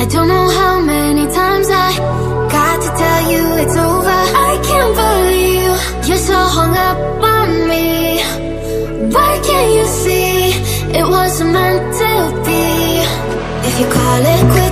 I don't know how many times I got to tell you it's over. I can't believe you're so hung up on me. Why can't you see it wasn't meant to be? If you call it quits,